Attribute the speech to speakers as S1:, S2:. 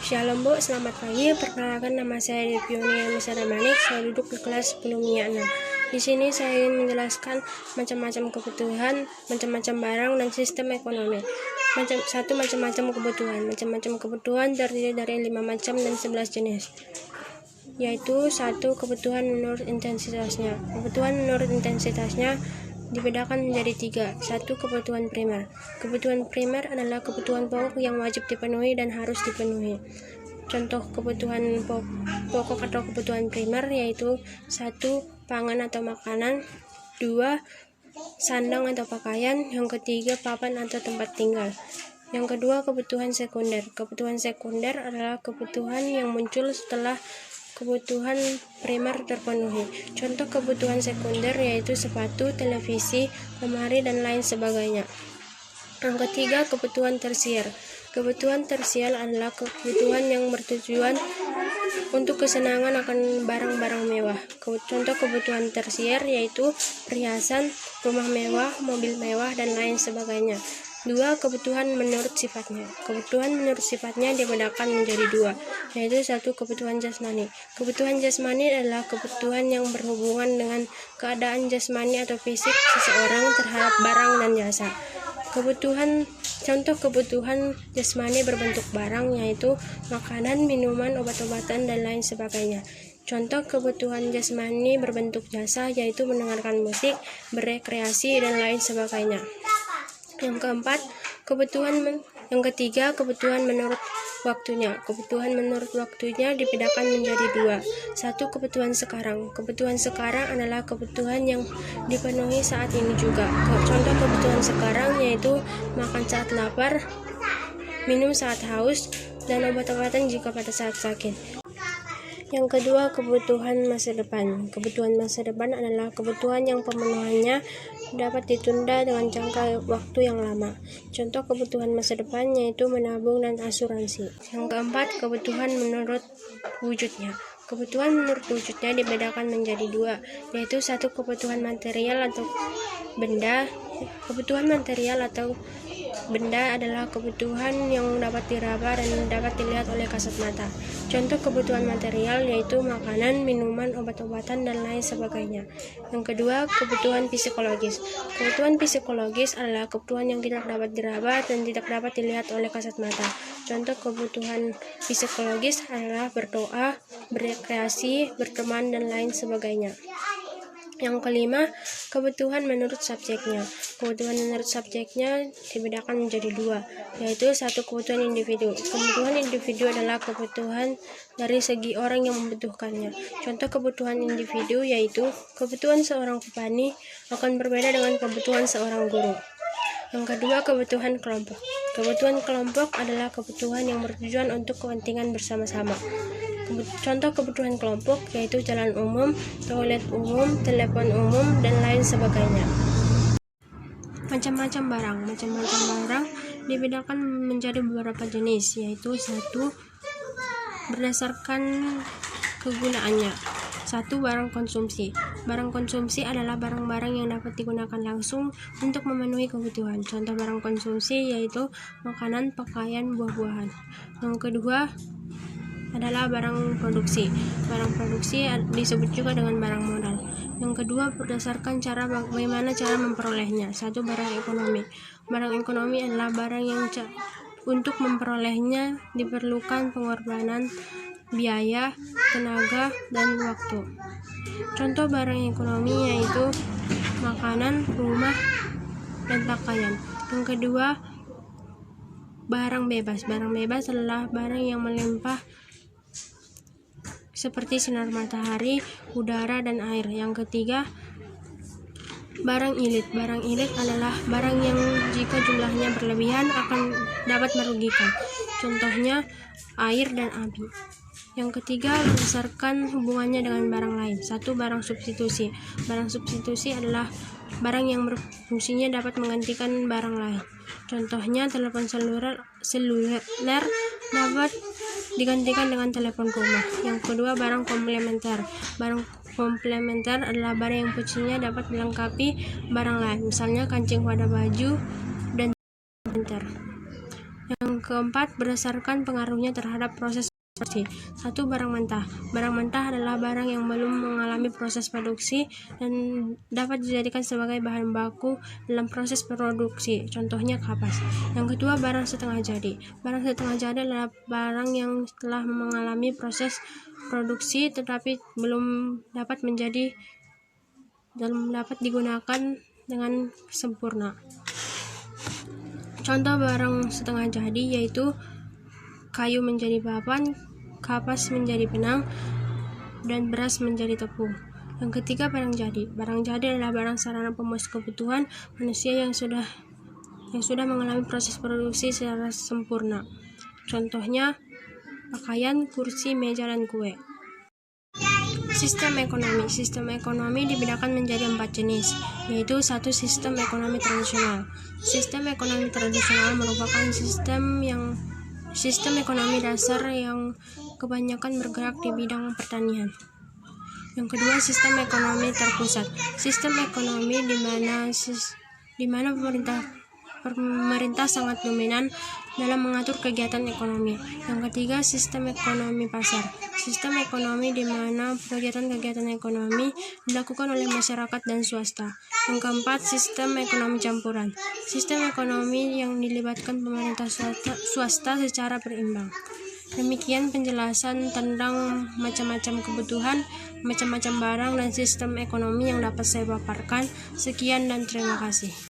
S1: Shalom Bu, selamat pagi. Perkenalkan, nama saya Devionia Misara Manik. Saya duduk di kelas 10 6. Di sini saya ingin menjelaskan macam-macam kebutuhan, macam-macam barang, dan sistem ekonomi. Macam-macam kebutuhan. Macam-macam kebutuhan terdiri dari 5 macam dan 11 jenis. Yaitu 1. Kebutuhan menurut intensitasnya. Kebutuhan menurut intensitasnya dibedakan menjadi 3. 1. Kebutuhan primer. Kebutuhan primer adalah kebutuhan pokok yang wajib dipenuhi dan harus dipenuhi. Contoh kebutuhan pokok atau kebutuhan primer yaitu 1. Pangan atau makanan, 2. Sandang atau pakaian, yang ketiga papan atau tempat tinggal. Yang kedua, kebutuhan sekunder. Kebutuhan sekunder adalah kebutuhan yang muncul setelah kebutuhan primer terpenuhi. Contoh kebutuhan sekunder yaitu sepatu, televisi, lemari, dan lain sebagainya. Yang ketiga, kebutuhan tersier. Kebutuhan tersier adalah kebutuhan yang bertujuan untuk kesenangan akan barang-barang mewah. Contoh kebutuhan tersier yaitu perhiasan, rumah mewah, mobil mewah, dan lain sebagainya. 2. Kebutuhan menurut sifatnya. Kebutuhan menurut sifatnya dibedakan menjadi 2, yaitu 1. Kebutuhan jasmani. Kebutuhan jasmani adalah kebutuhan yang berhubungan dengan keadaan jasmani atau fisik seseorang terhadap barang dan jasa. Contoh kebutuhan jasmani berbentuk barang yaitu makanan, minuman, obat-obatan, dan lain sebagainya. Contoh kebutuhan jasmani berbentuk jasa yaitu mendengarkan musik, berekreasi, dan lain sebagainya. Yang ketiga, kebutuhan menurut waktunya. Kebutuhan menurut waktunya dibedakan menjadi 2. 1. Kebutuhan sekarang. Kebutuhan sekarang adalah kebutuhan yang dipenuhi saat ini juga. Contoh kebutuhan sekarang yaitu makan saat lapar, minum saat haus, dan obat-obatan jika pada saat sakit. Yang kedua, kebutuhan masa depan. Kebutuhan masa depan adalah kebutuhan yang pemenuhannya dapat ditunda dengan jangka waktu yang lama. Contoh kebutuhan masa depan yaitu menabung dan asuransi. Yang keempat, kebutuhan menurut wujudnya. Kebutuhan menurut wujudnya dibedakan menjadi 2, yaitu 1. Kebutuhan material atau benda. Kebutuhan material atau benda adalah kebutuhan yang dapat diraba dan dapat dilihat oleh kasat mata. Contoh kebutuhan material yaitu makanan, minuman, obat-obatan, dan lain sebagainya. Yang kedua, kebutuhan psikologis. Kebutuhan psikologis adalah kebutuhan yang tidak dapat diraba dan tidak dapat dilihat oleh kasat mata. Contoh kebutuhan psikologis adalah berdoa, berekreasi, berteman, dan lain sebagainya. Yang kelima, kebutuhan menurut subjeknya. Kebutuhan menurut subjeknya dibedakan menjadi 2, yaitu 1. Kebutuhan individu. Kebutuhan individu adalah kebutuhan dari segi orang yang membutuhkannya. Contoh kebutuhan individu yaitu kebutuhan seorang petani akan berbeda dengan kebutuhan seorang guru. Yang kedua, kebutuhan kelompok. Kebutuhan kelompok adalah kebutuhan yang bertujuan untuk kepentingan bersama-sama. Contoh kebutuhan kelompok yaitu jalan umum, toilet umum, telepon umum, dan lain sebagainya. Macam-macam barang. Macam-macam barang dibedakan menjadi beberapa jenis, yaitu 1. Berdasarkan kegunaannya. 1. Barang konsumsi. Barang konsumsi adalah barang-barang yang dapat digunakan langsung untuk memenuhi kebutuhan. Contoh barang konsumsi yaitu makanan, pakaian, buah-buahan. Yang kedua adalah barang produksi. Barang produksi disebut juga dengan barang modal. Yang kedua, berdasarkan bagaimana cara memperolehnya. 1. Barang ekonomi. Barang ekonomi adalah barang yang untuk memperolehnya diperlukan pengorbanan biaya, tenaga, dan waktu. Contoh barang ekonomi yaitu makanan, rumah, dan pakaian. Yang kedua, barang bebas. Barang bebas adalah barang yang melimpah seperti sinar matahari, udara, dan air. Yang ketiga, barang ilit. Barang ilit adalah barang yang jika jumlahnya berlebihan akan dapat merugikan. Contohnya air dan api. Yang ketiga, berdasarkan hubungannya dengan barang lain. 1. Barang substitusi. Barang substitusi adalah barang yang berfungsinya dapat menggantikan barang lain. Contohnya telepon seluler dapat digantikan dengan telepon rumah. Yang kedua, barang komplementer. Barang komplementer adalah barang yang fungsinya dapat melengkapi barang lain, misalnya kancing pada baju dan komplementer. Yang keempat, berdasarkan pengaruhnya terhadap proses produksi. 1. Barang mentah. Barang mentah adalah barang yang belum mengalami proses produksi dan dapat dijadikan sebagai bahan baku dalam proses produksi. Contohnya kapas. Yang kedua, barang setengah jadi. Barang setengah jadi adalah barang yang telah mengalami proses produksi tetapi belum dapat digunakan dengan sempurna. Contoh barang setengah jadi yaitu kayu menjadi papan, kapas menjadi benang, dan beras menjadi tepung. Yang ketiga, barang jadi. Barang jadi adalah barang sarana pemuas kebutuhan manusia yang sudah mengalami proses produksi secara sempurna. Contohnya pakaian, kursi, meja, dan kue. Sistem ekonomi. Sistem ekonomi dibedakan menjadi 4 jenis, yaitu 1. Sistem ekonomi tradisional. Sistem ekonomi tradisional merupakan sistem ekonomi dasar yang kebanyakan bergerak di bidang pertanian. Yang kedua, sistem ekonomi terpusat. Sistem ekonomi di mana pemerintah sangat dominan dalam mengatur kegiatan ekonomi. Yang ketiga, sistem ekonomi pasar. Sistem ekonomi di mana kegiatan ekonomi dilakukan oleh masyarakat dan swasta. Yang keempat, sistem ekonomi campuran. Sistem ekonomi yang dilibatkan pemerintah swasta secara berimbang. Demikian penjelasan tentang macam-macam kebutuhan, macam-macam barang, dan sistem ekonomi yang dapat saya paparkan. Sekian dan terima kasih.